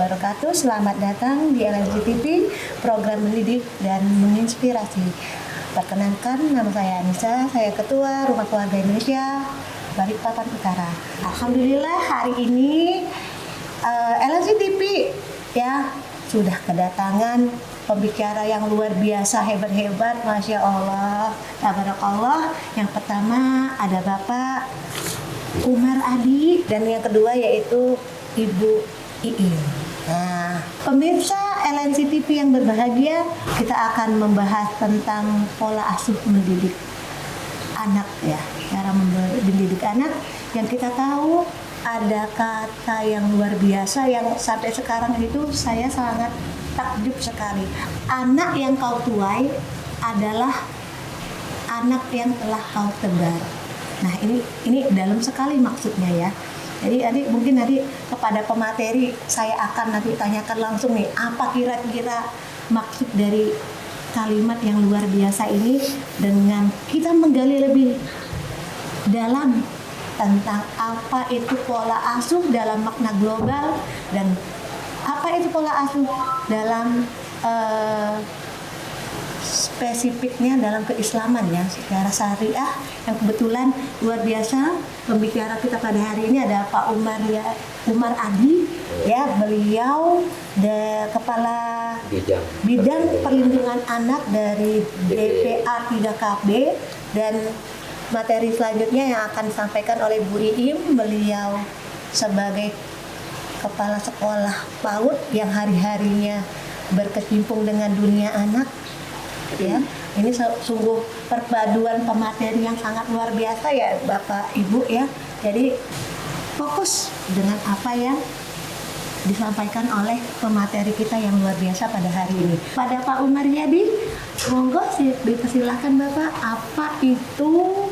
wabarakatuh. Selamat datang di LNG TV, program mendidik dan menginspirasi. Perkenalkan, nama saya Anissa, saya Ketua Rumah Keluarga Indonesia, Balikpapan Utara. Alhamdulillah hari ini LNG TV ya sudah kedatangan pembicara yang luar biasa, hebat-hebat, Masya Allah, tabarakallah. Yang pertama ada Bapak Umar Adi, dan yang kedua yaitu Ibu Iin. Nah, pemirsa LNC TV yang berbahagia, kita akan membahas tentang pola asuh mendidik anak ya, cara mendidik anak. Yang kita tahu ada kata yang luar biasa yang sampai sekarang itu saya sangat takjub sekali. Anak yang kau tuai adalah anak yang telah kau tebar. Nah, ini dalam sekali maksudnya ya. Jadi mungkin kepada pemateri saya akan nanti tanyakan langsung nih, apa kira-kira maksud dari kalimat yang luar biasa ini, dengan kita menggali lebih dalam tentang apa itu pola asuh dalam makna global dan apa itu pola asuh dalam spesifiknya dalam keislaman ya, secara syariah. Yang kebetulan luar biasa pembicara kita pada hari ini ada Pak Umar Adi ya, beliau kepala bidang perlindungan anak dari DPA 3KB, dan materi selanjutnya yang akan disampaikan oleh Bu Iim, beliau sebagai kepala sekolah PAUD yang hari-harinya berkecimpung dengan dunia anak. Ya, ini sungguh perpaduan pemateri yang sangat luar biasa ya Bapak Ibu ya. Jadi fokus dengan apa yang disampaikan oleh pemateri kita yang luar biasa pada hari ini. Pada Pak Umar Yadi, monggo dipersilahkan Bapak, apa itu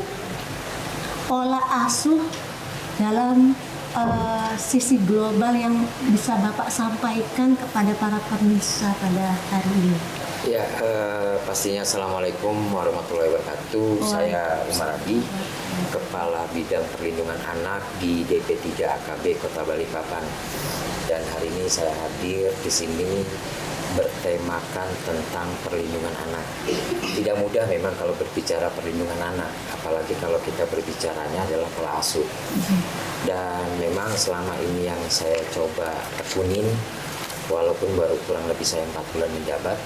pola asuh dalam sisi global yang bisa Bapak sampaikan kepada para pemirsa pada hari ini? Ya, pastinya Assalamualaikum warahmatullahi wabarakatuh. Saya Umar Adi, Kepala Bidang Perlindungan Anak di DP3 AKB Kota Balikpapan. Dan hari ini saya hadir di sini bertemakan tentang perlindungan anak. Tidak mudah memang kalau berbicara perlindungan anak, apalagi kalau kita berbicaranya adalah pola asuh. Dan memang selama ini yang saya coba tekunin, walaupun baru kurang lebih saya 4 bulan menjabat,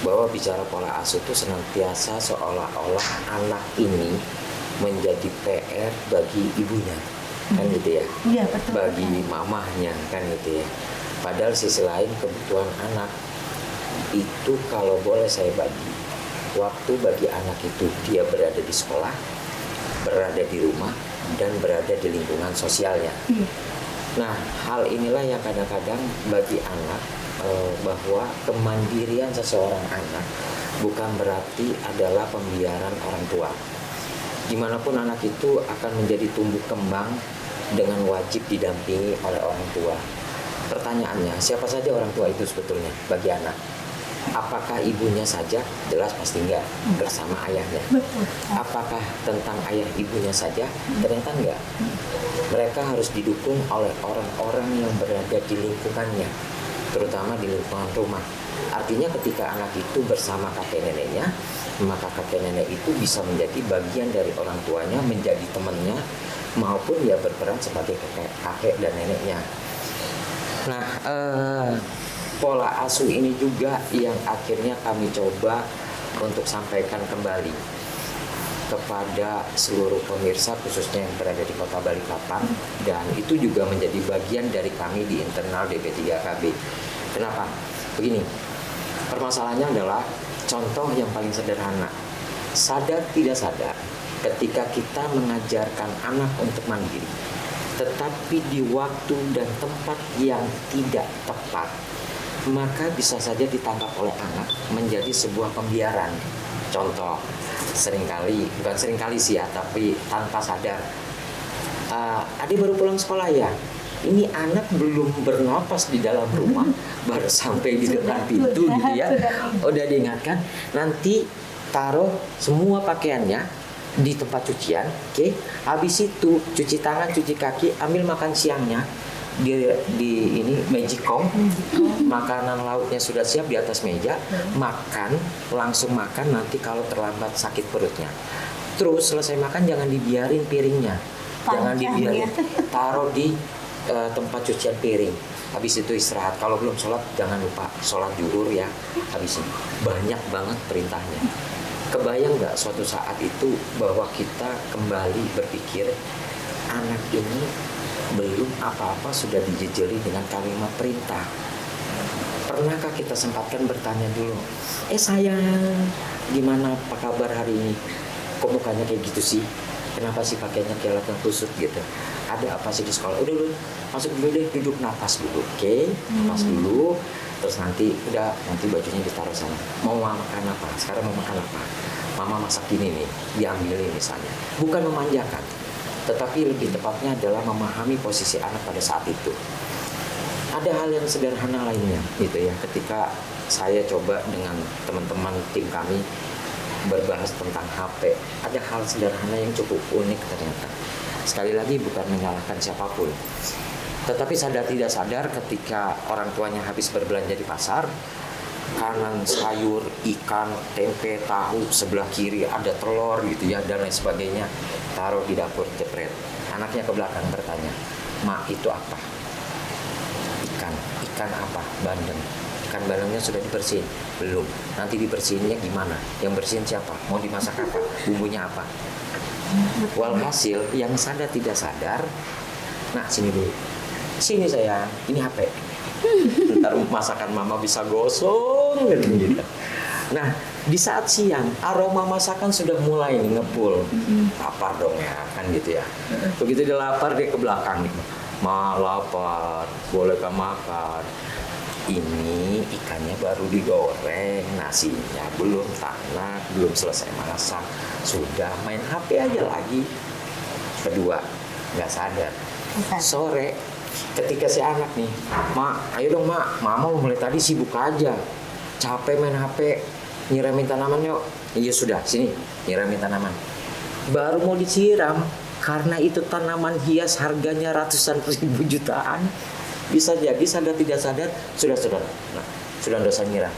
bahwa bicara pola asuh itu senantiasa seolah-olah anak ini menjadi PR bagi ibunya, kan gitu ya? Iya, betul. Bagi mamahnya, kan gitu ya. Padahal sisi lain kebutuhan anak itu kalau boleh saya bagi, waktu bagi anak itu dia berada di sekolah, berada di rumah, dan berada di lingkungan sosialnya. Nah, hal inilah yang kadang-kadang bagi anak, bahwa kemandirian seseorang anak bukan berarti adalah pembiaran orang tua. Dimanapun anak itu akan menjadi tumbuh kembang dengan wajib didampingi oleh orang tua. Pertanyaannya, siapa saja orang tua itu sebetulnya bagi anak? Apakah ibunya saja? Jelas pasti enggak, bersama ayahnya. Apakah tentang ayah ibunya saja? Ternyata enggak. Mereka harus didukung oleh orang-orang yang berada di lingkungannya, terutama di lingkungan rumah. Artinya ketika anak itu bersama kakek neneknya, maka kakek nenek itu bisa menjadi bagian dari orang tuanya, menjadi temannya, maupun dia berperan sebagai kakek dan neneknya. Nah, pola asuh ini juga yang akhirnya kami coba untuk sampaikan kembali kepada seluruh pemirsa, khususnya yang berada di Kota Balikpapan, dan itu juga menjadi bagian dari kami di internal DP3KB. Kenapa? Begini, permasalahannya adalah contoh yang paling sederhana. Sadar tidak sadar, ketika kita mengajarkan anak untuk mandiri, tetapi di waktu dan tempat yang tidak tepat, maka bisa saja ditangkap oleh anak menjadi sebuah pembiaran. Contoh, bukan seringkali sih ya, tapi tanpa sadar, adik baru pulang sekolah ya, ini anak belum bernapas di dalam rumah, baru sampai di depan pintu gitu ya, udah diingatkan, nanti taruh semua pakaiannya di tempat cucian, oke? Habis itu cuci tangan, cuci kaki, ambil makan siangnya, di ini magicom, makanan lauknya sudah siap di atas meja, makan, langsung makan, nanti kalau terlambat sakit perutnya. Terus selesai makan jangan dibiarin piringnya, jangan dibiarin, taruh di tempat cucian piring. Habis itu istirahat. Kalau belum sholat jangan lupa sholat zuhur ya. Habis ini banyak banget perintahnya. Kebayang nggak suatu saat itu bahwa kita kembali berpikir anak ini belum apa-apa sudah dijejeli dengan kalimat perintah. Pernahkah kita sempatkan bertanya dulu, sayang, gimana apa kabar hari ini? Kok mukanya kayak gitu sih? Kenapa sih pakainya kayak latihan kusut gitu? Ada apa sih di sekolah? Udah dulu, masuk dulu deh, duduk napas dulu, oke? Napas dulu, terus nanti bajunya ditaruh sana. Mau makan apa? Sekarang mau makan apa? Mama masak ini nih, diambilin misalnya. Bukan memanjakan, tetapi lebih tepatnya adalah memahami posisi anak pada saat itu. Ada hal yang sederhana lainnya gitu ya, ketika saya coba dengan teman-teman tim kami berbahas tentang HP, ada hal sederhana yang cukup unik ternyata. Sekali lagi bukan menyalahkan siapapun, tetapi sadar tidak sadar ketika orang tuanya habis berbelanja di pasar, kanan sayur, ikan, tempe, tahu, sebelah kiri ada telur gitu ya, dan lain sebagainya, taruh di dapur, jepret. Anaknya ke belakang bertanya, "Ma, itu apa?" Ikan apa? Bandeng. Ikan bandengnya sudah dibersihin? Belum. Nanti dibersihinnya gimana? Yang bersihin siapa? Mau dimasak apa? Bumbunya apa? Walhasil yang sadar tidak sadar, nah sini dulu. Sini sayang, ini HP. Ntar masakan mama bisa gosong gitu. Nah, di saat siang aroma masakan sudah mulai ngepul. Lapar dong ya, kan gitu ya. Begitu dia lapar dia ke belakang nih. "Ma, lapar, bolehkah makan?" Ini ikannya baru digoreng, nasinya belum tanak, belum selesai masak, sudah main HP aja lagi. Kedua, nggak sadar. Sore, ketika si anak nih, "Ma, ayo dong Ma, Mama mulai tadi sibuk aja, capek main HP, nyiramin tanaman yuk." "Iya sudah, sini, nyiramin tanaman." Baru mau disiram, karena itu tanaman hias harganya ratusan ribu jutaan. Bisa jadi sadar tidak sadar sudah nggak usah nyiram,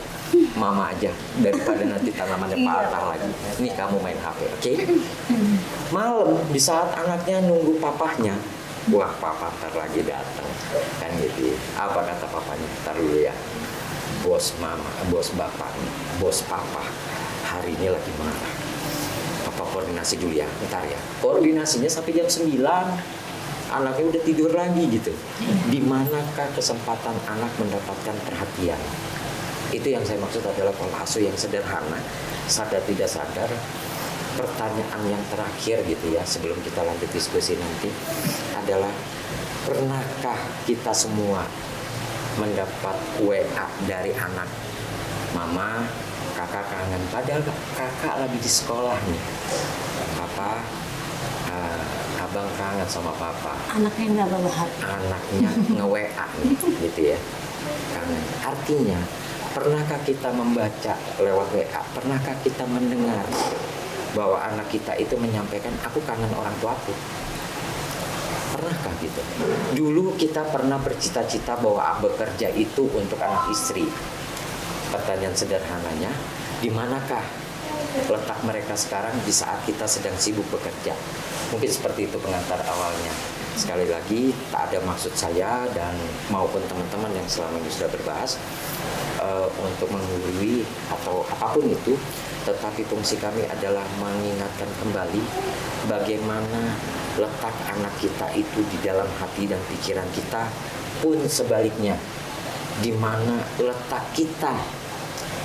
Mama aja daripada nanti tanamannya patah lagi. Ini kamu main HP, oke? Malam di saat anaknya nunggu papahnya, wah papa ntar lagi datang, kan gitu. Apa kata papanya? Ntar dulu ya, bos mama, bos bapak, bos papa hari ini lagi marah. Papa koordinasi dulu ya, ntar ya. Koordinasinya sampai jam 9. Anaknya udah tidur lagi gitu. Di manakah kesempatan anak mendapatkan perhatian? Itu yang saya maksud adalah pola asuh yang sederhana, sadar tidak sadar. Pertanyaan yang terakhir gitu ya, sebelum kita lanjut diskusi nanti adalah, pernahkah kita semua mendapat WA dari anak, "Mama, kakak kangen," padahal kakak lagi di sekolah nih. "Papa, abang kangen sama papa." Anaknya nggak bawa HP. Anaknya nge-WA nih, gitu ya. Kangen. Artinya, pernahkah kita membaca lewat WA? Pernahkah kita mendengar bahwa anak kita itu menyampaikan, "Aku kangen orang tuaku"? Pernahkah gitu? Dulu kita pernah bercita-cita bahwa bekerja itu untuk anak istri. Pertanyaan sederhananya, di manakah letak mereka sekarang di saat kita sedang sibuk bekerja? Mungkin seperti itu pengantar awalnya. Sekali lagi, tak ada maksud saya dan maupun teman-teman yang selama ini sudah berbahas untuk menggurui atau apapun itu, tetapi fungsi kami adalah mengingatkan kembali bagaimana letak anak kita itu di dalam hati dan pikiran kita, pun sebaliknya, di mana letak kita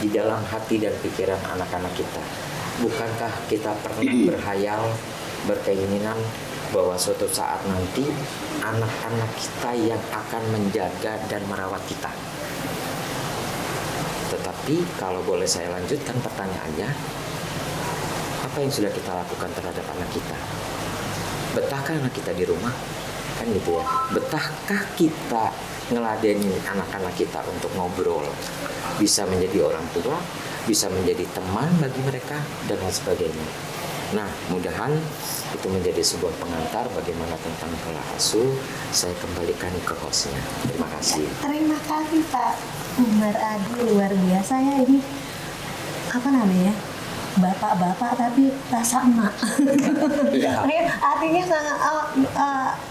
di dalam hati dan pikiran anak-anak kita. Bukankah kita pernah berhayal, berkeinginan bahwa suatu saat nanti anak-anak kita yang akan menjaga dan merawat kita? Tetapi kalau boleh saya lanjutkan pertanyaannya, apa yang sudah kita lakukan terhadap anak kita? Betahkah anak kita di rumah? Kan gitu ya. Betahkah kita ngeladenin anak-anak kita untuk ngobrol? Bisa menjadi orang tua, bisa menjadi teman bagi mereka, dan lain sebagainya. Nah, mudahan itu menjadi sebuah pengantar bagaimana tentang pola asuh. Saya kembalikan ke hostnya. Terima kasih. Terima kasih Pak Umar Adi, luar biasa ya ini, apa namanya, bapak-bapak tapi rasa emak. Iya. Artinya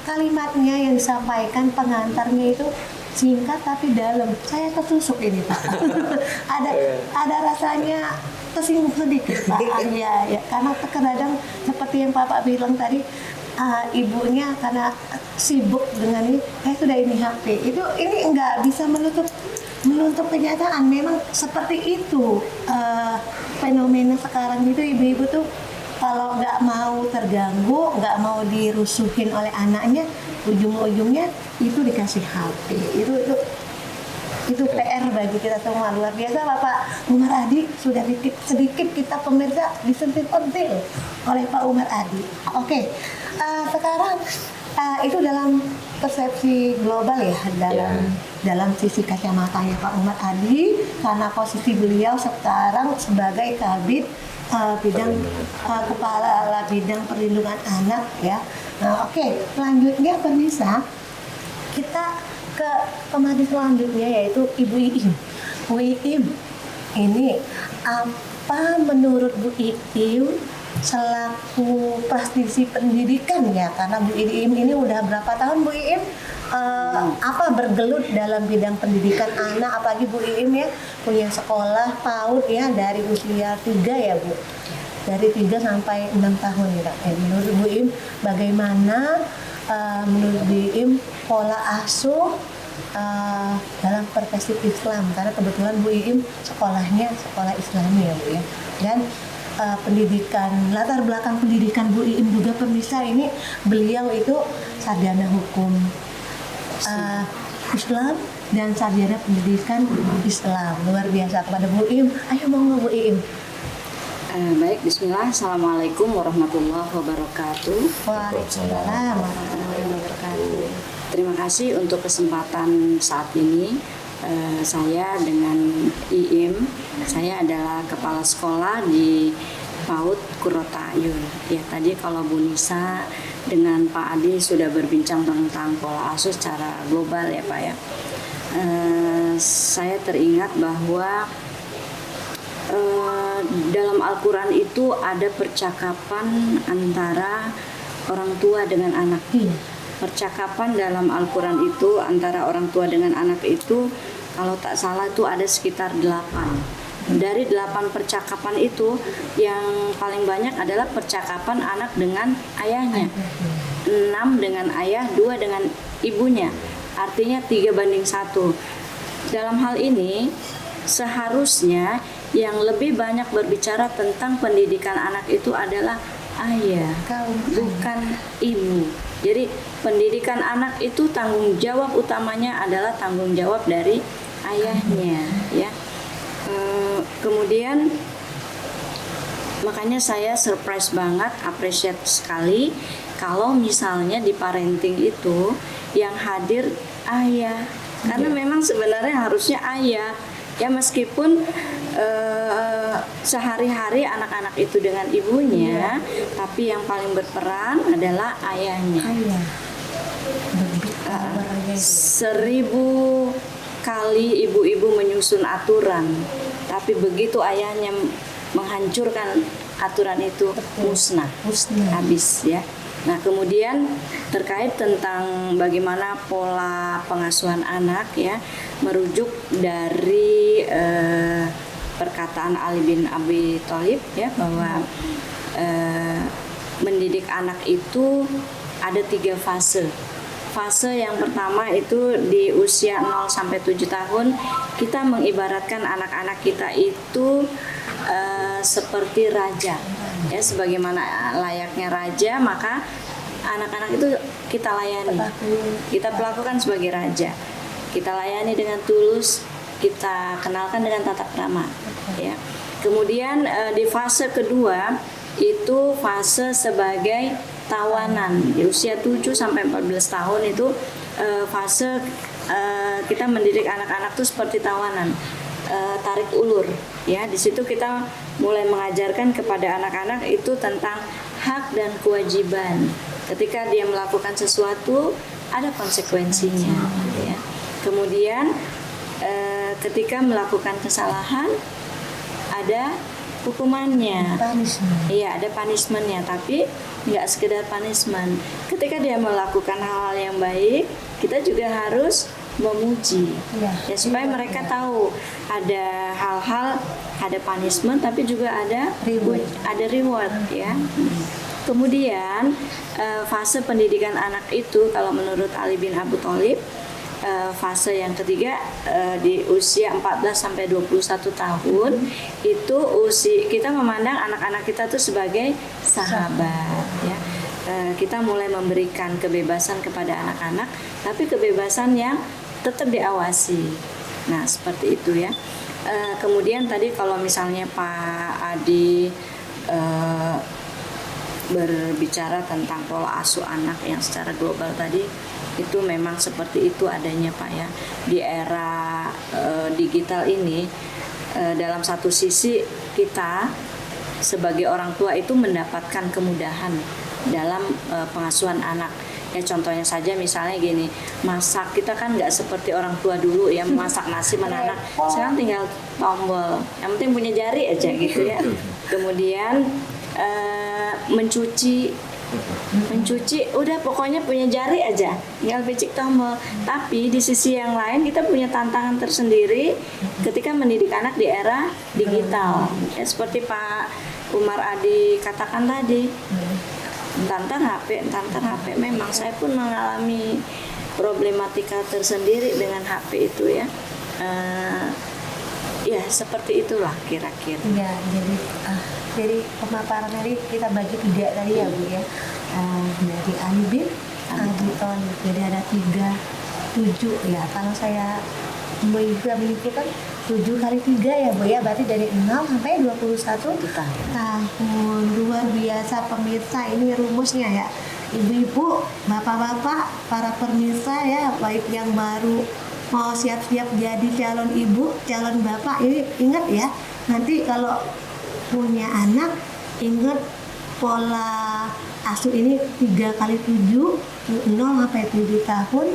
kalimatnya yang disampaikan pengantarnya itu singkat tapi dalam. Saya ketusuk ini Pak. ada rasanya tersinggung sedikit Pak. Iya, ya. Karena terkadang seperti yang Bapak bilang tadi, ibunya karena sibuk dengan ini, sudah ini HP. Ini nggak bisa menutup kenyataan. Memang seperti itu fenomena sekarang itu, ibu-ibu tuh kalau nggak mau terganggu, nggak mau dirusuhin oleh anaknya, ujung-ujungnya itu dikasih HP. Itu PR bagi kita semua, luar biasa. Bapak Umar Adi sudah sedikit kita pemirsa disentil-sentil oleh Pak Umar Adi. Oke, sekarang itu dalam persepsi global ya, dalam sisi kacamatanya Pak Umar Adi, karena posisi beliau sekarang sebagai kabid bidang kepala bidang perlindungan anak ya. Nah, oke, selanjutnya pemirsa, kita ke pemateri selanjutnya yaitu Ibu Iim. Bu Iim, ini apa menurut Bu Iim selaku praktisi pendidikan ya, karena Bu Iim ini udah berapa tahun Bu Iim bergelut dalam bidang pendidikan anak, apalagi Bu Iim ya punya sekolah PAUD ya dari usia 3 ya Bu, dari 3 sampai 6 tahun ya. Menurut Bu Iim bagaimana menurut Bu Iim pola asuh dalam perspektif Islam, karena kebetulan Bu Iim sekolahnya sekolah Islami ya Bu ya, dan pendidikan, latar belakang pendidikan Bu Iim juga pemirsa, ini beliau itu sarjana hukum Islam dan sarjana pendidikan Islam, luar biasa. Kepada Bu Iim, ayo monggo Bu Iim. Baik, bismillah. Assalamualaikum warahmatullahi wabarakatuh. Waalaikumsalam warahmatullahi wabarakatuh. Terima kasih untuk kesempatan saat ini. Saya dengan Iim, saya adalah kepala sekolah di PAUD Qurrata Ayun. Ya, tadi kalau Bu Nisa dengan Pak Adi sudah berbincang tentang pola asuh secara global ya Pak ya. Saya teringat bahwa dalam Al-Quran itu ada percakapan antara orang tua dengan anak. Percakapan dalam Al-Quran itu antara orang tua dengan anak itu, kalau tak salah itu ada sekitar 8. Dari 8 percakapan itu, yang paling banyak adalah percakapan anak dengan ayahnya. 6 dengan ayah, 2 dengan ibunya. Artinya 3:1. Dalam hal ini, seharusnya yang lebih banyak berbicara tentang pendidikan anak itu adalah ayah, bukan ibu. Jadi pendidikan anak itu tanggung jawab utamanya adalah tanggung jawab dari ayahnya, ya. Kemudian makanya saya surprise banget, appreciate sekali kalau misalnya di parenting itu yang hadir ayah, karena memang sebenarnya harusnya ayah. Ya, meskipun sehari-hari anak-anak itu dengan ibunya, tapi yang paling berperan adalah ayahnya. 1000 kali ibu-ibu menyusun aturan, tapi begitu ayahnya menghancurkan aturan itu, musnah. Habis ya. Nah, kemudian terkait tentang bagaimana pola pengasuhan anak ya, merujuk dari perkataan Ali bin Abi Thalib ya, bahwa mendidik anak itu ada 3 fase. Fase yang pertama itu di usia 0 sampai 7 tahun, kita mengibaratkan anak-anak kita itu seperti raja. Ya, sebagaimana layaknya raja, maka anak-anak itu kita layani. Kita perlakukan sebagai raja. Kita layani dengan tulus, kita kenalkan dengan tata krama. Ya. Kemudian di fase kedua itu fase sebagai tawanan. Di usia 7 sampai 14 tahun itu fase kita mendidik anak-anak itu seperti tawanan, tarik ulur. Ya, di situ kita mulai mengajarkan kepada anak-anak itu tentang hak dan kewajiban. Ketika dia melakukan sesuatu, ada konsekuensinya. Ya. Kemudian ketika melakukan kesalahan, ada hukumannya. Iya, ada punishmentnya, tapi nggak sekedar punishment. Ketika dia melakukan hal-hal yang baik, kita juga harus memuji, ya supaya mereka tahu ada hal-hal, ada punishment, tapi juga ada reward, ya. Kemudian fase pendidikan anak itu kalau menurut Ali bin Abi Thalib, fase yang ketiga di usia 14 sampai 21 tahun itu kita memandang anak-anak kita tuh sebagai sahabat, ya. Kita mulai memberikan kebebasan kepada anak-anak, tapi kebebasan yang tetap diawasi. Nah, seperti itu ya. Kemudian tadi kalau misalnya Pak Adi berbicara tentang pola asuh anak yang secara global tadi, itu memang seperti itu adanya Pak ya. Di era digital ini, dalam satu sisi kita sebagai orang tua itu mendapatkan kemudahan dalam pengasuhan anak. Ya contohnya saja misalnya gini, masak kita kan nggak seperti orang tua dulu ya, masak nasi menanak. Sekarang tinggal tombol, yang penting punya jari aja gitu ya. Kemudian mencuci udah pokoknya punya jari aja, tinggal picik tombol. Tapi di sisi yang lain kita punya tantangan tersendiri ketika mendidik anak di era digital. Ya seperti Pak Umar Adi katakan tadi, entar HP. Memang saya pun mengalami problematika tersendiri dengan HP itu ya. Ya seperti itulah kira-kira. Ya, jadi pemaparan tadi kita bagi 3 tadi ya Bu ya. Dari Ali bin Abi Thalib. Jadi ada 7 ya. Kalau saya menyimpulkan 7 kali 3 ya Bu ya, berarti dari 0 sampai 21 tahun. Luar biasa pemirsa, ini rumusnya ya. Ibu-ibu, bapak-bapak, para pemirsa ya, baik yang baru mau siap-siap jadi calon ibu, calon bapak, ini ingat ya, nanti kalau punya anak, ingat pola asuh ini 3 kali 7, 0 sampai 7 tahun,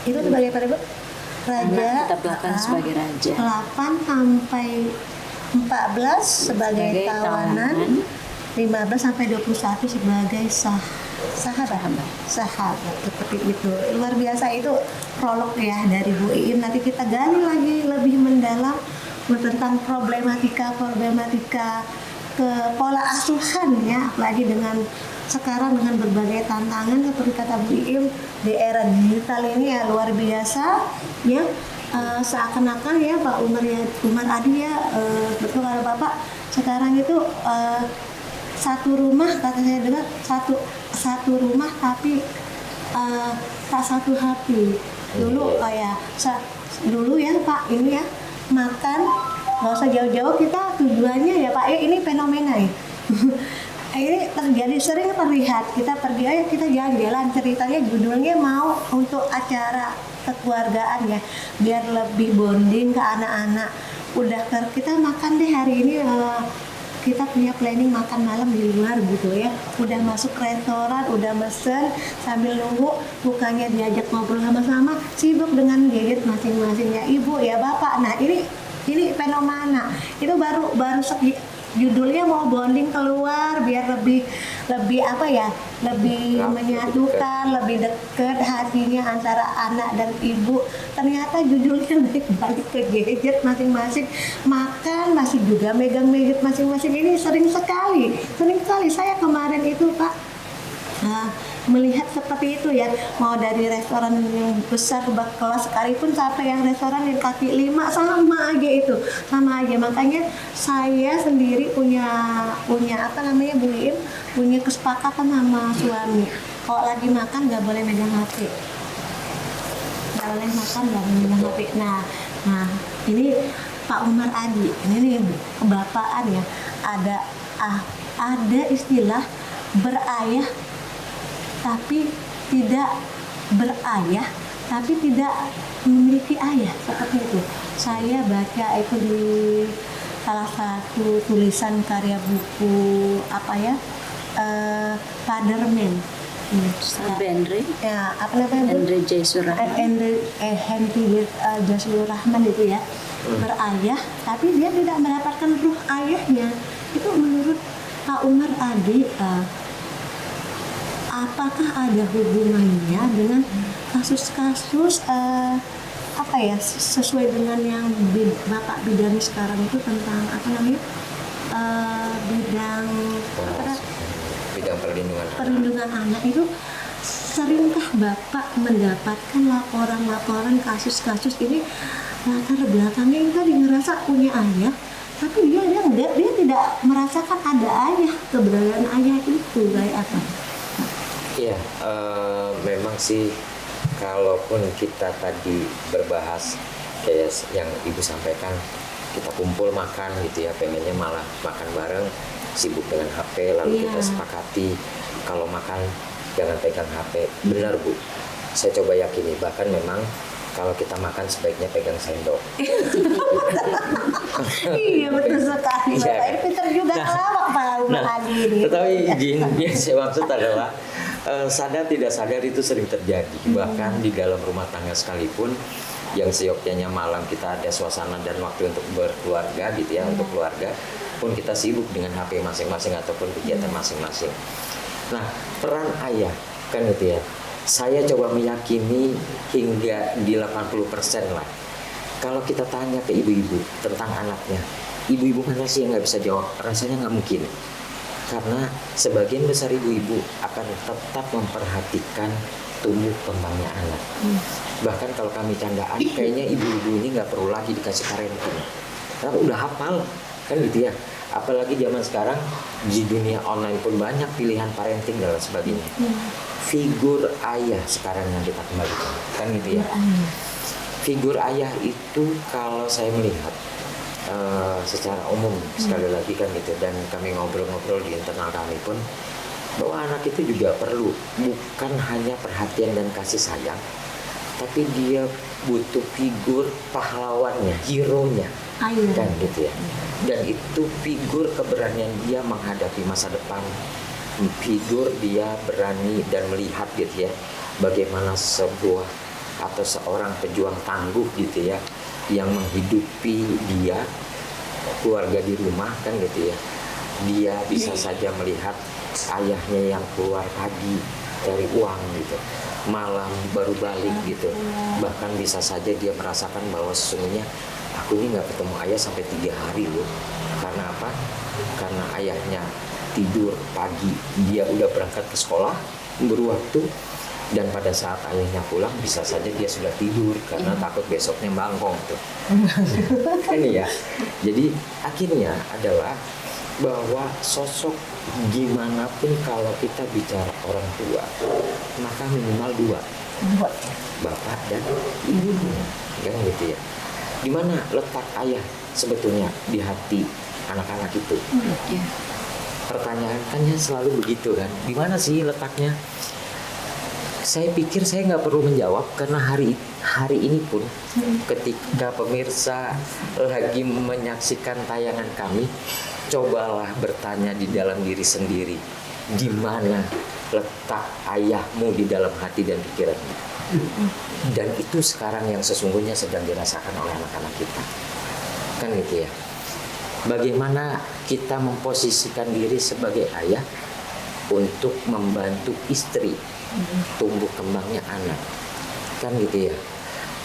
itu sebagai pada raja, kita belakang sebagai raja, 8 sampai 14 sebagai tawanan, 15 sampai 21 sebagai sahabat seperti itu. Luar biasa, itu prolog ya dari Bu Iim. Nanti kita gali lagi lebih mendalam tentang problematika ke pola asuhan ya, apalagi dengan sekarang dengan berbagai tantangan seperti kata Bu Iim di era digital ini ya, luar biasa ya. Seakan-akan ya Pak Umar Adi ya, betul kata Bapak, sekarang itu satu rumah, kata saya dengar satu rumah tapi tak satu hati. Dulu kayak dulu ya Pak, ini ya makan nggak usah jauh-jauh, kita tujuannya ya Pak ya, ini fenomena ya. Ini terjadi, sering terlihat kita pergi aja, kita jalan-jalan, ceritanya judulnya mau untuk acara kekeluargaan ya, biar lebih bonding ke anak-anak. Udah kita makan deh hari ini, kita punya planning makan malam di luar gitu ya, udah masuk restoran, udah mesen, sambil nunggu bukannya diajak ngobrol sama-sama, sibuk dengan gadget masing-masing ya ibu ya bapak. Nah ini fenomena itu baru judulnya mau bonding keluar biar lebih apa ya, lebih menyatukan, lebih dekat hatinya antara anak dan ibu. Ternyata judulnya balik ke gadget masing-masing, makan masih juga megang gadget masing-masing. Ini sering sekali saya kemarin itu Pak melihat seperti itu ya, mau dari restoran yang besar kelas sekalipun sampai yang restoran yang kaki 5 sama aja. Makanya saya sendiri punya apa namanya Bu Iim, punya kesepakatan sama suami, kalau lagi makan nggak boleh megang HP, Nah ini Pak Umar Adi, ini nih kebapaan ya, ada istilah berayah tapi tidak berayah, tapi tidak memiliki ayah, seperti itu. Saya baca itu di salah satu tulisan karya buku apa ya, Fatherman. Henry Ya, apa namanya, Bu? Henry J. Surahman. Henry Jasul Rahman itu ya, berayah tapi dia tidak mendapatkan ruh ayahnya. Itu menurut Pak Umar Adi, apakah ada hubungannya dengan kasus-kasus apa ya, sesuai dengan yang Bapak bidani sekarang itu tentang apa namanya, bidang apa, bidang perlindungan anak itu, seringkah Bapak mendapatkan laporan-laporan kasus-kasus ini latar belakangnya itu tadi ngerasa punya ayah tapi dia tidak merasakan ada ayah, keberadaan ayah itu kayak apa? Iya, memang sih kalaupun kita tadi berbahas kayak yang Ibu sampaikan, kita kumpul makan gitu ya, pengennya malah makan bareng, sibuk dengan HP, lalu kita sepakati kalau makan jangan pegang HP. Benar Bu, saya coba yakini, bahkan memang kalau kita makan sebaiknya pegang sendok. Iya betul sekali, Iya, Bapak kan? ini pintar juga ngelawak Pak Umar Adi ini. Tetapi yang saya maksud adalah sadar tidak sadar itu sering terjadi. Bahkan di dalam rumah tangga sekalipun, yang seyogyanya malam kita ada suasana dan waktu untuk berkeluarga gitu ya, untuk keluarga pun kita sibuk dengan HP masing-masing ataupun kegiatan masing-masing. Nah, peran ayah kan gitu ya, saya coba meyakini hingga di 80% lah. Kalau kita tanya ke ibu-ibu tentang anaknya, ibu-ibu mana sih yang nggak bisa jawab? Rasanya nggak mungkin. Karena sebagian besar ibu-ibu akan tetap memperhatikan tumbuh kembangnya anak. Bahkan kalau kami candaan, kayaknya ibu-ibu ini nggak perlu lagi dikasih parenting, karena udah hafal kan gitu ya. Apalagi zaman sekarang di dunia online pun banyak pilihan parenting dan lain sebagainya. Figur ayah sekarang yang kita kembalikan kan gitu ya. Figur ayah itu kalau saya melihat secara umum sekali lagi kan gitu, dan kami ngobrol-ngobrol di internal kami pun, bahwa anak itu juga perlu bukan hanya perhatian dan kasih sayang, tapi dia butuh figur pahlawannya, hero-nya kan gitu ya. Dan itu figur keberanian dia menghadapi masa depan, figur dia berani dan melihat gitu ya, bagaimana sebuah atau seorang pejuang tangguh gitu ya, yang menghidupi dia, keluarga di rumah kan gitu ya. Dia bisa saja melihat ayahnya yang keluar pagi cari uang gitu, malam baru balik gitu. Bahkan bisa saja dia merasakan bahwa sesungguhnya aku ini nggak ketemu ayah sampai 3 hari loh. Karena apa? Karena ayahnya tidur pagi, dia udah berangkat ke sekolah berwaktu, dan pada saat ayahnya pulang bisa saja dia sudah tidur karena takut besoknya bangkong tuh. Kan ya. Jadi akhirnya adalah bahwa sosok gimana pun kalau kita bicara orang tua, maka minimal 2, bapak dan ibu, kan gitu ya. Di mana letak ayah sebetulnya di hati anak-anak itu? Pertanyaannya selalu begitu kan, di mana sih letaknya? Saya pikir saya nggak perlu menjawab, karena hari ini pun ketika pemirsa lagi menyaksikan tayangan kami, cobalah bertanya di dalam diri sendiri, di mana letak ayahmu di dalam hati dan pikiranmu. Dan itu sekarang yang sesungguhnya sedang dirasakan oleh anak-anak kita, kan gitu ya. Bagaimana kita memposisikan diri sebagai ayah untuk membantu istri tumbuh kembangnya anak, kan gitu ya.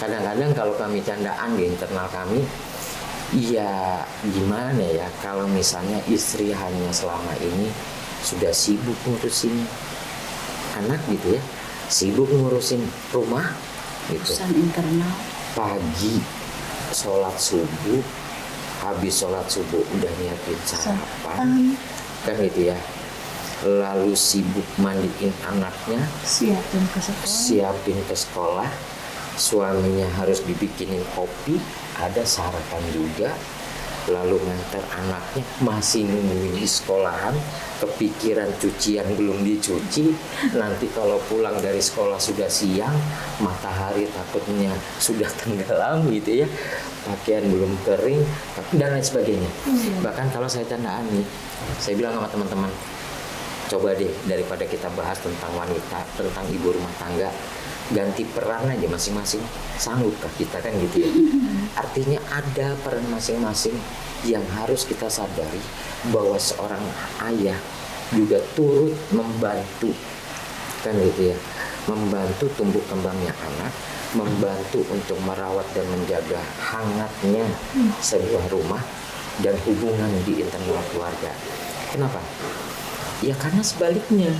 Kadang-kadang kalau kami candaan di internal kami, ya gimana ya, kalau misalnya istri hanya selama ini sudah sibuk ngurusin anak gitu ya, sibuk ngurusin rumah gitu, Urusan internal. pagi sholat subuh, habis sholat subuh udah nyiapin sarapan kan gitu ya, lalu sibuk mandiin anaknya, siapin ke sekolah, suaminya harus dibikinin kopi, ada sarapan juga, lalu ngantar anaknya masih nungguin di sekolahan, kepikiran cucian belum dicuci, nanti kalau pulang dari sekolah sudah siang, matahari takutnya sudah tenggelam gitu ya, pakaian belum kering dan lain sebagainya. Bahkan kalau saya candaan nih, saya bilang sama teman-teman, coba deh daripada kita bahas tentang wanita, tentang ibu rumah tangga, ganti peran aja masing-masing. Sanggupkah kita kan gitu ya? Artinya ada peran masing-masing yang harus kita sadari bahwa seorang ayah juga turut membantu kan gitu ya, membantu tumbuh kembangnya anak, membantu untuk merawat dan menjaga hangatnya sebuah rumah dan hubungan di internal keluarga. Kenapa? Ya karena sebaliknya,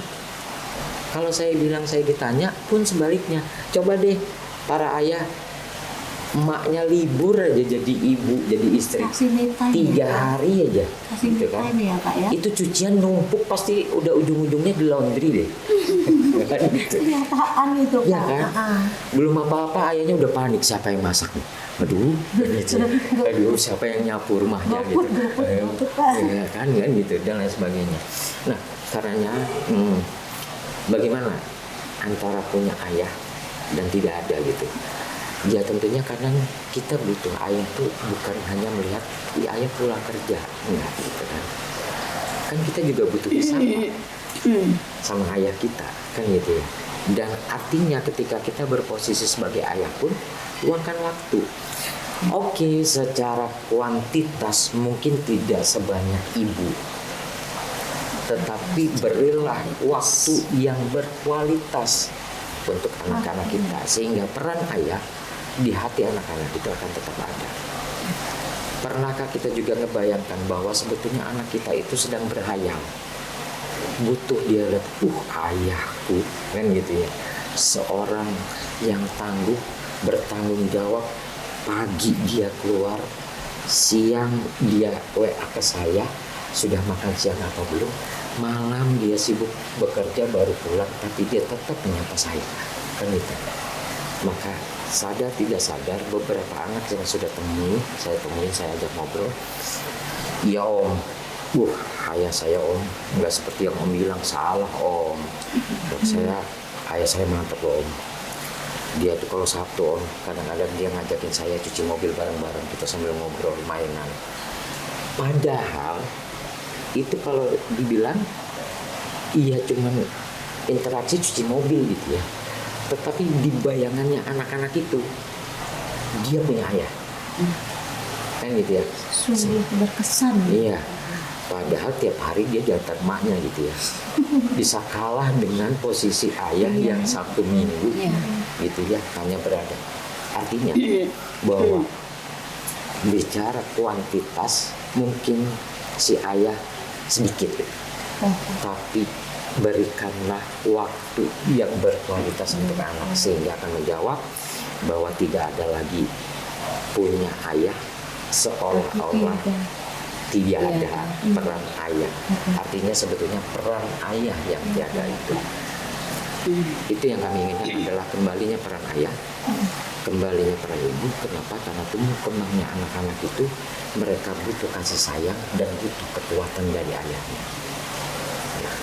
kalau saya bilang saya ditanya pun sebaliknya. Coba deh para ayah, emaknya libur aja jadi ibu, jadi istri, Kasih me time 3 ya, Pak. hari aja Kasih me gitu kan. time ya Pak ya. Itu cucian numpuk pasti udah ujung-ujungnya di laundry deh. Kan gitu. Kenyataan itu Pak. Ya kan? Belum apa-apa ayahnya udah panik, siapa yang masak nih? Aduh, gitu. Aduh, siapa yang nyapu rumahnya gitu. Goput, Pak. Ya kan gitu dan lain sebagainya. Nah, karenanya bagaimana antara punya ayah dan tidak ada gitu. Ya tentunya kadang kita butuh ayah tuh bukan hanya melihat ayah pulang kerja, enggak gitu kan. Kan kita juga butuh bersama sama ayah kita kan gitu ya. Dan artinya ketika kita berposisi sebagai ayah pun luangkan waktu. Oke, secara kuantitas mungkin tidak sebanyak ibu, tetapi berilah waktu yang berkualitas untuk anak-anak kita, sehingga peran ayah di hati anak-anak itu akan tetap ada. Pernahkah kita juga ngebayangkan bahwa sebetulnya anak kita itu sedang berhayal, butuh dia lihat, ayahku kan gitu ya, seorang yang tangguh, bertanggung jawab. Pagi dia keluar, siang dia WA ke saya, sudah makan siang apa belum, malam dia sibuk bekerja baru pulang, tapi dia tetap menyapa saya kan itu. Maka sadar tidak sadar beberapa anak yang sudah saya temuin, saya ajak ngobrol, ya om, ayah saya om nggak seperti yang om bilang, salah om. Saya ayah saya mantap loh om, dia tuh kalau Sabtu om kadang-kadang dia ngajakin saya cuci mobil bareng-bareng, kita sambil ngobrol mainan. Padahal itu kalau dibilang iya cuman interaksi cuci mobil gitu ya, tetapi di bayangannya anak-anak itu dia punya ayah kan gitu ya, Sungguh berkesan. iya. Padahal tiap hari dia diantar emaknya gitu ya, bisa kalah dengan posisi ayah yang Sabtu Minggu gitu ya hanya berada. Artinya bahwa bicara kuantitas mungkin si ayah sedikit, tapi berikanlah waktu yang berkualitas untuk anak, sehingga akan menjawab bahwa tidak ada lagi punya ayah seolah-olah tidak ada peran ayah. Artinya sebetulnya peran ayah yang tiada itu. Itu yang kami inginkan adalah kembalinya peran ayah, kembalinya peran ibu. Kenapa? Karena tumbuh kembangnya anak-anak itu mereka butuh kasih sayang dan butuh kekuatan dari ayahnya. Nah,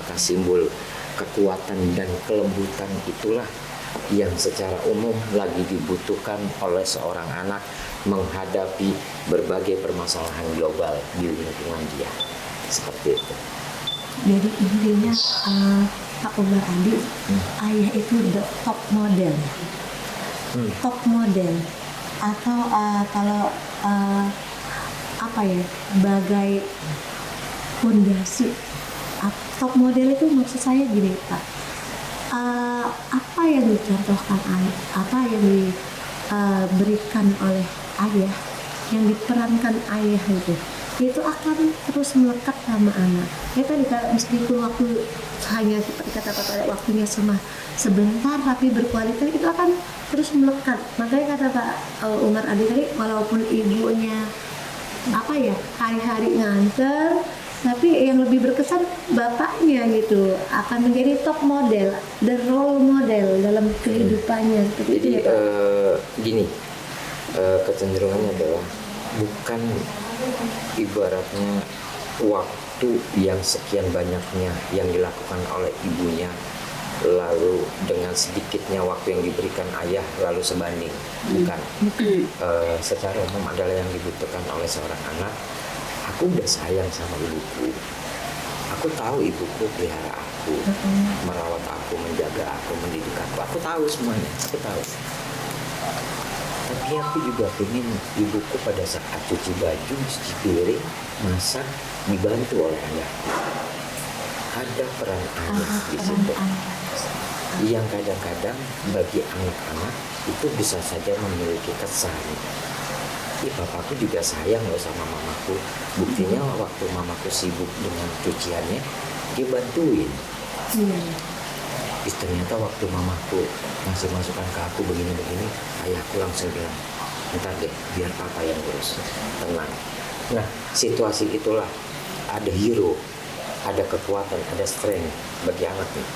maka simbol kekuatan dan kelembutan itulah yang secara umum lagi dibutuhkan oleh seorang anak menghadapi berbagai permasalahan global di lingkungan dia. Seperti itu. Jadi intinya Pak Umar Adi, ayah itu the top model. Top model atau kalau bagai fondasi. Top model itu maksud saya gini Pak, apa yang dicontohkan apa yang diberikan oleh ayah, yang diperankan ayah itu akan terus melekat sama anak. Ya tadi meskipun waktu hanya seperti kata pada waktunya sebentar tapi berkualitas, itu akan terus melekat. Makanya kata Pak Umar Adi tadi, walaupun ibunya hari-hari nganter, tapi yang lebih berkesan bapaknya gitu akan menjadi top model dan role model dalam kehidupannya. Seperti Jadi itu ya, Pak? gini, kecenderungannya adalah bukan ibaratnya waktu yang sekian banyaknya yang dilakukan oleh ibunya, lalu dengan sedikitnya waktu yang diberikan ayah lalu sebanding. Bukan. Secara umum adalah yang dibutuhkan oleh seorang anak. Aku udah sayang sama ibuku, aku tahu ibuku pelihara aku, merawat aku, menjaga aku, mendidik aku tahu semuanya, aku tahu. Tapi aku juga pengen ibuku pada saat cuci baju, cuci piring, masak, dibantu oleh ayahku. Ada peran ayah di situ. Yang kadang-kadang bagi anak-anak itu bisa saja memiliki kesan. Bapakku juga sayang loh sama mamaku. Buktinya waktu mamaku sibuk dengan cuciannya, dia bantuin. Ternyata waktu mamaku ngasih masukan ke aku begini-begini, ayahku langsung bilang, ntar deh, biar papa yang urus. Tenang. Nah, situasi itulah ada hero, ada kekuatan, ada strength bagi anak nih,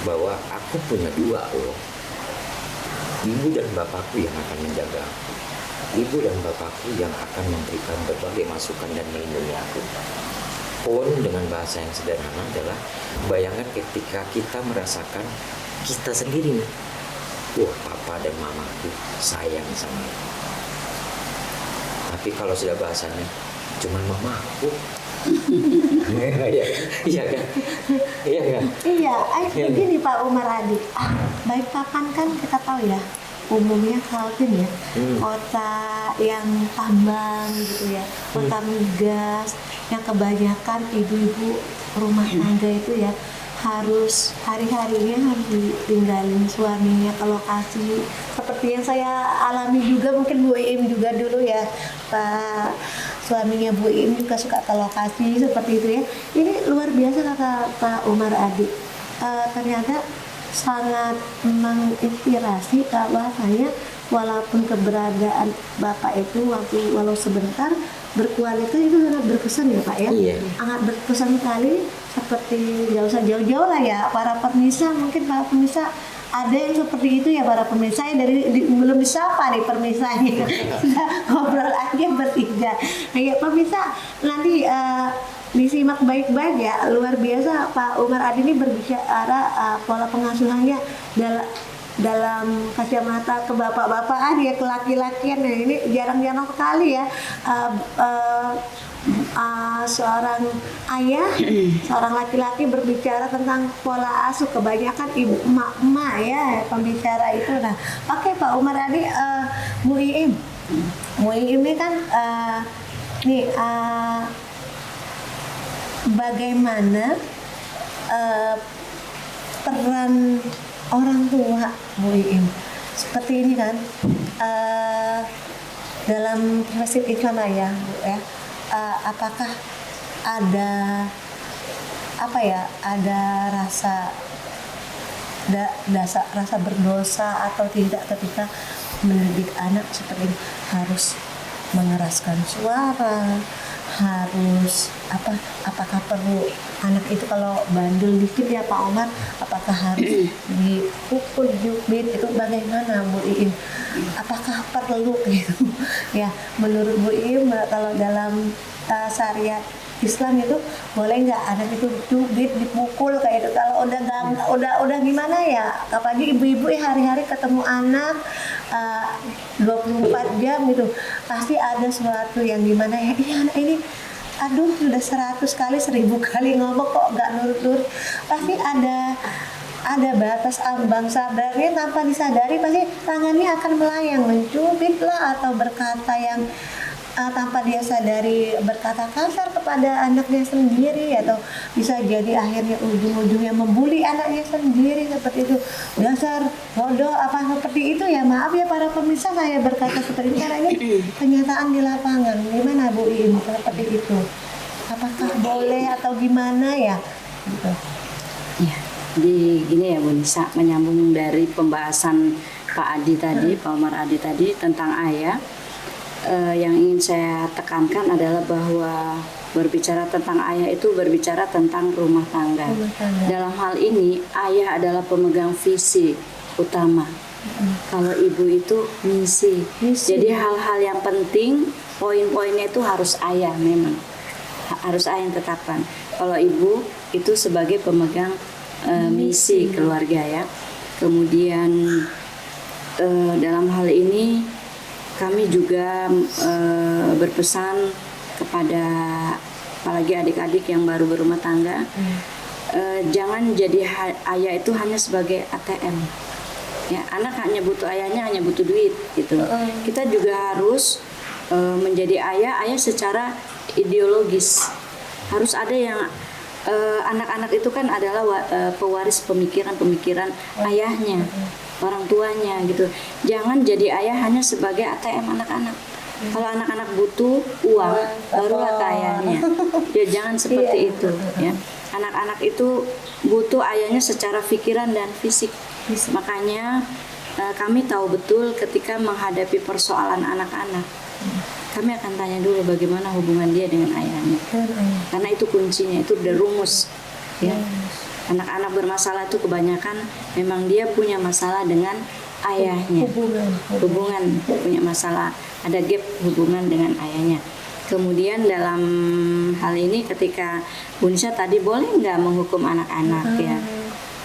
bahwa aku punya dua loh. Ibu dan bapakku yang akan menjaga aku. Ibu dan bapakku yang akan memberikan berbagai masukan dan melindungi aku. Pun dengan bahasa yang sederhana adalah bayangan ketika kita merasakan kita sendiri nih, wah papa dan mamaku sayang sama aku. Tapi kalau sudah bahasanya cuma mamaku, iya kan? Iya, begini Pak Umar Adi. Balikpapan kan kita tahu ya, umumnya Kaltim ya, kota yang tambang gitu ya, kota migas, yang kebanyakan ibu-ibu rumah tangga itu ya harus hari-harinya harus ditinggalin suaminya ke lokasi seperti yang saya alami juga, mungkin Bu Iim juga dulu ya, Pak suaminya Bu Iim juga suka ke lokasi seperti itu ya. Ini luar biasa kata Pak Umar Adi. Ternyata sangat menginspirasi bahwasanya walaupun keberadaan Bapak itu walau sebentar berkualitas itu sangat berkesan ya Pak ya. Iya. Sangat berkesan sekali, seperti nggak usah jauh-jauh lah ya para pemirsa, mungkin para pemirsa ada yang seperti itu ya para pemirsa ya, belum disapa nih pemirsaanya. Sudah ngobrol aja bertiga. Nah ya pemirsa nanti disimak baik-baik ya, luar biasa Pak Umar Adi ini berbicara pola pengasuhannya dalam kacamata ke bapak-bapakan ya, ke laki-lakian. Nah ini jarang-jarang sekali ya seorang ayah, seorang laki-laki berbicara tentang pola asuh. Kebanyakan ibu emak-emak ya pembicara itu. Nah oke Pak Umar Adi, Bu Iim ini kan bagaimana peran orang tua Bu Iim seperti ini kan, dalam prinsip Islam ya Bu ya, apakah ada rasa berdosa atau tidak ketika mendidik anak seperti ini? Harus mengeraskan suara, harus apakah perlu anak itu kalau bandel dikit ya Pak Omar, apakah harus dipukul, jubit, itu bagaimana Bu Iim? Apakah perlu gitu ya menurut Bu Iim? Kalau dalam syariat Islam itu boleh nggak anak itu cubit, dipukul kayak itu? Kalau udah gimana ya, apalagi ibu-ibu ya hari-hari ketemu anak 24 jam gitu, pasti ada sesuatu yang gimana ya, anak ini aduh sudah 100 kali 1000 kali ngomong kok nggak nurut-nurut. Pasti ada batas ambang sadarnya, tanpa disadari pasti tangannya akan melayang, mencubit lah atau berkata yang tanpa dia sadari, berkata kasar kepada anaknya sendiri, atau bisa jadi akhirnya ujung-ujungnya membuli anaknya sendiri seperti itu. Dasar bodoh apa seperti itu ya, maaf ya para pemirsa saya berkata seperti itu karena ini kenyataan di lapangan. Gimana Bu Iim seperti itu? Apakah boleh atau gimana ya? Gitu. Ya, gini ya Bu Nisa, menyambung dari pembahasan Pak Adi tadi, Pak Umar Adi tadi tentang ayah. Yang ingin saya tekankan adalah bahwa berbicara tentang ayah itu berbicara tentang rumah tangga. Dalam hal ini ayah adalah pemegang visi utama. Kalau ibu itu misi. Jadi hal-hal yang penting poin-poinnya itu harus ayah memang. Harus ayah yang tetapkan. Kalau ibu itu sebagai pemegang misi keluarga ya. Kemudian dalam hal ini kami juga berpesan kepada apalagi adik-adik yang baru berumah tangga, jangan jadi ayah itu hanya sebagai ATM. Ya, anak hanya butuh ayahnya, hanya butuh duit gitu. Kita juga harus menjadi ayah secara ideologis. Harus ada yang anak-anak itu kan adalah pewaris pemikiran-pemikiran ayahnya, orang tuanya gitu. Jangan jadi ayah hanya sebagai ATM anak-anak. Kalau anak-anak butuh uang, barulah ke ayahnya. Ya jangan seperti itu ya. Anak-anak itu butuh ayahnya secara pikiran dan fisik. Makanya kami tahu betul ketika menghadapi persoalan anak-anak, kami akan tanya dulu bagaimana hubungan dia dengan ayahnya. Karena itu kuncinya, itu udah rumus. Ya. Anak-anak bermasalah itu kebanyakan memang dia punya masalah dengan ayahnya. Hubungan punya masalah, ada gap hubungan dengan ayahnya. Kemudian dalam hal ini ketika Bu Nisa tadi boleh nggak menghukum anak-anak ya?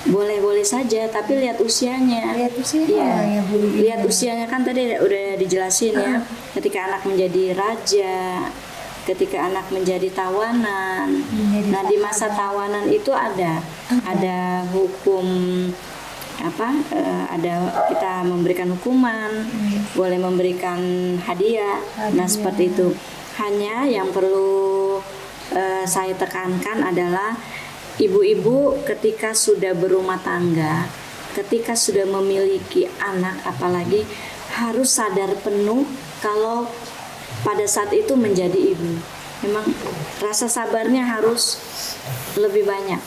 Boleh-boleh saja, tapi lihat usianya. Lihat usia ya, Bu. Lihat usianya kan tadi udah dijelasin ya. Ketika anak menjadi raja, ketika anak menjadi tawanan. Nah, di masa tawanan itu ada hukum ada kita memberikan hukuman, boleh memberikan hadiah. Nah, seperti itu. Hanya yang perlu saya tekankan adalah ibu-ibu ketika sudah berumah tangga, ketika sudah memiliki anak apalagi, harus sadar penuh kalau pada saat itu menjadi ibu. Memang rasa sabarnya harus lebih banyak.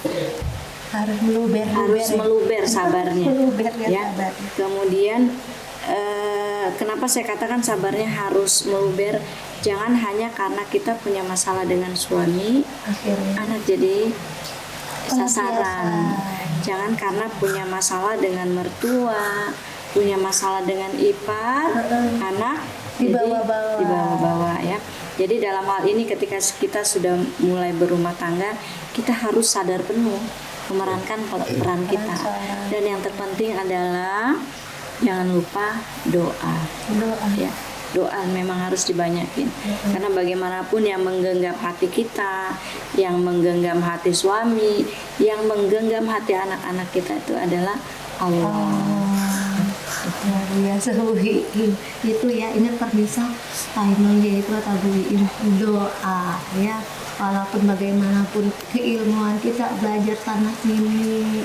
Harus meluber sabarnya. ya. Kemudian kenapa saya katakan sabarnya harus meluber? Jangan hanya karena kita punya masalah dengan suami, Akhirnya. anak jadi sasaran. Jangan karena punya masalah dengan mertua, punya masalah dengan ipar, anak dibawa-bawa ya. Jadi dalam hal ini ketika kita sudah mulai berumah tangga, kita harus sadar penuh memerankan peran kita. Dan yang terpenting adalah jangan lupa doa. Ya. Doa memang harus dibanyakin. Karena bagaimanapun yang menggenggam hati kita, yang menggenggam hati suami, yang menggenggam hati anak-anak kita itu adalah Allah. Luar biasa Bu Iin. Itu ya, ingat permisa timingnya itu kata Bu Iin, doa ya. Walaupun bagaimanapun keilmuan kita belajar sana sini,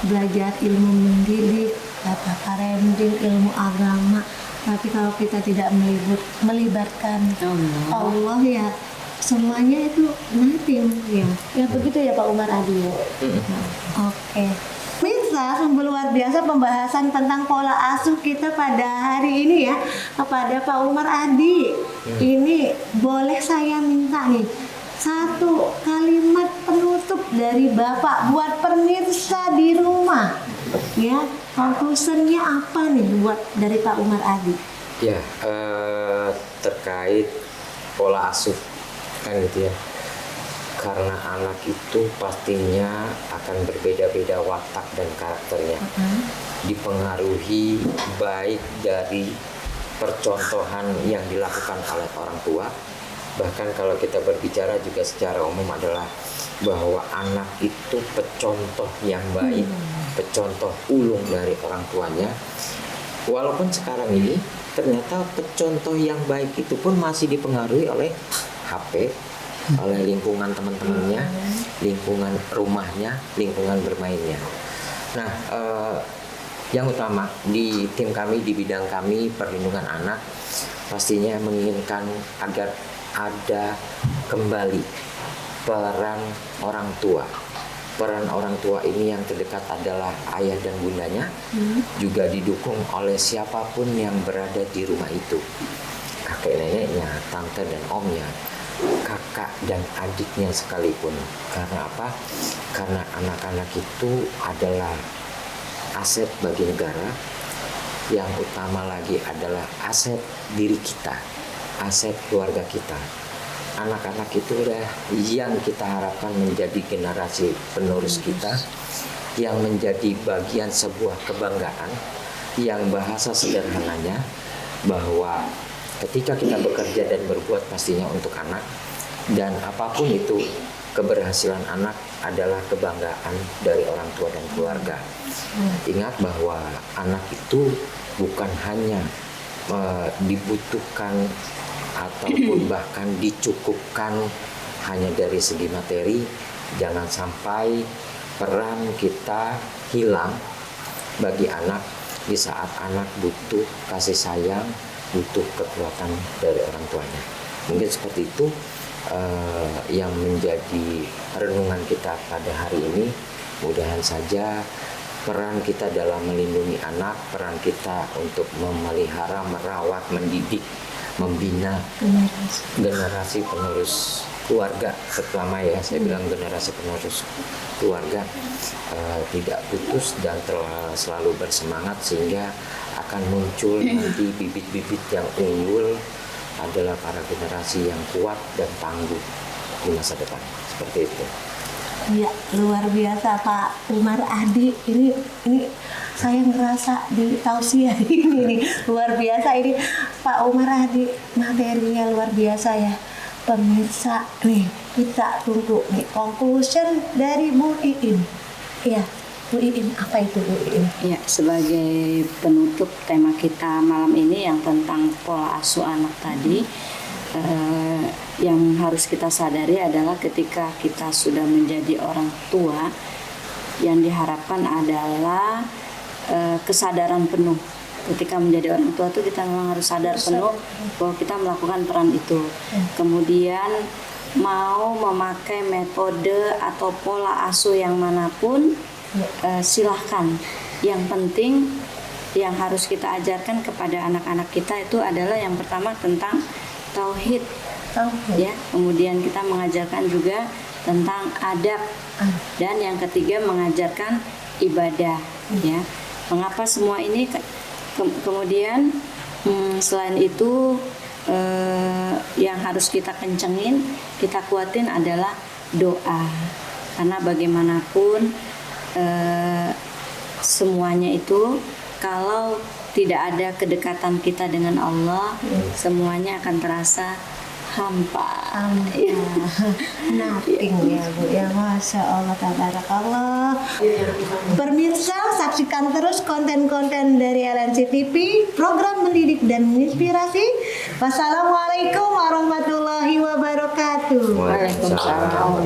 belajar ilmu mendidik, data parenting, ilmu agama, tapi kalau kita tidak melibatkan Allah ya, semuanya itu nothing ya. Ya begitu ya Pak Umar Adi. Oke. Mirsa, sungguh luar biasa pembahasan tentang pola asuh kita pada hari ini ya, kepada Pak Umar Adi. Ini boleh saya minta nih satu kalimat penutup dari Bapak buat pemirsa di rumah. Ya, konklusinya apa nih buat dari Pak Umar Adi? Ya, terkait pola asuh kan gitu ya. Karena anak itu pastinya akan berbeda-beda watak dan karakternya. Dipengaruhi baik dari percontohan yang dilakukan oleh orang tua. Bahkan kalau kita berbicara juga secara umum adalah bahwa anak itu pecontoh yang baik, pecontoh ulung dari orang tuanya. Walaupun sekarang ini ternyata pecontoh yang baik itu pun masih dipengaruhi oleh HP, oleh lingkungan teman-temannya, lingkungan rumahnya, lingkungan bermainnya. Nah, yang utama di tim kami, di bidang kami perlindungan anak, pastinya menginginkan agar ada kembali peran orang tua. Peran orang tua ini yang terdekat adalah ayah dan bundanya, juga didukung oleh siapapun yang berada di rumah itu, kakek neneknya, tante dan omnya, kakak dan adiknya sekalipun. Karena apa? Karena anak-anak itu adalah aset bagi negara. Yang utama lagi adalah aset diri kita. aset keluarga kita. Anak-anak itulah yang kita harapkan menjadi generasi penerus kita, yang menjadi bagian sebuah kebanggaan, yang bahasa sederhananya bahwa ketika kita bekerja dan berbuat pastinya untuk anak, dan apapun itu keberhasilan anak adalah kebanggaan dari orang tua dan keluarga. Ingat bahwa anak itu bukan hanya dibutuhkan ataupun bahkan dicukupkan hanya dari segi materi. Jangan sampai peran kita hilang bagi anak di saat anak butuh kasih sayang, butuh kekuatan dari orang tuanya. Mungkin seperti itu yang menjadi renungan kita pada hari ini. Mudahan saja peran kita dalam melindungi anak, peran kita untuk memelihara, merawat, mendidik, membina generasi penerus keluarga, terutama ya saya bilang generasi penerus keluarga tidak putus dan selalu bersemangat, sehingga akan muncul nanti bibit-bibit yang unggul adalah para generasi yang kuat dan tangguh di masa depan. Seperti itu. Ya, luar biasa Pak Umar Adi. Ini saya ngerasa di tausiah ini nih, luar biasa ini Pak Umar Adi, materinya luar biasa ya. Pemirsa nih, kita tunggu nih conclusion dari Bu Iin. Ya, Bu Iin, apa itu Bu Iin? Ya, sebagai penutup tema kita malam ini yang tentang pola asuh anak tadi, yang harus kita sadari adalah ketika kita sudah menjadi orang tua, yang diharapkan adalah kesadaran penuh. Ketika menjadi orang tua itu kita memang harus sadar penuh bahwa kita melakukan peran itu. Kemudian mau memakai metode atau pola asuh yang manapun, silahkan. Yang penting yang harus kita ajarkan kepada anak-anak kita itu adalah yang pertama tentang tauhid. Ya, kemudian kita mengajarkan juga tentang adab, dan yang ketiga mengajarkan ibadah. Ya, mengapa semua ini? Kemudian selain itu yang harus kita kencengin, kita kuatin adalah doa, karena bagaimanapun semuanya itu kalau tidak ada kedekatan kita dengan Allah, semuanya akan terasa hampa. Nothing ya Bu ya, Masya Allah, tabarakallah. Pemirsa, saksikan terus konten-konten dari LNC TV, program mendidik dan menginspirasi. Wassalamualaikum warahmatullahi wabarakatuh. Waalaikumsalam.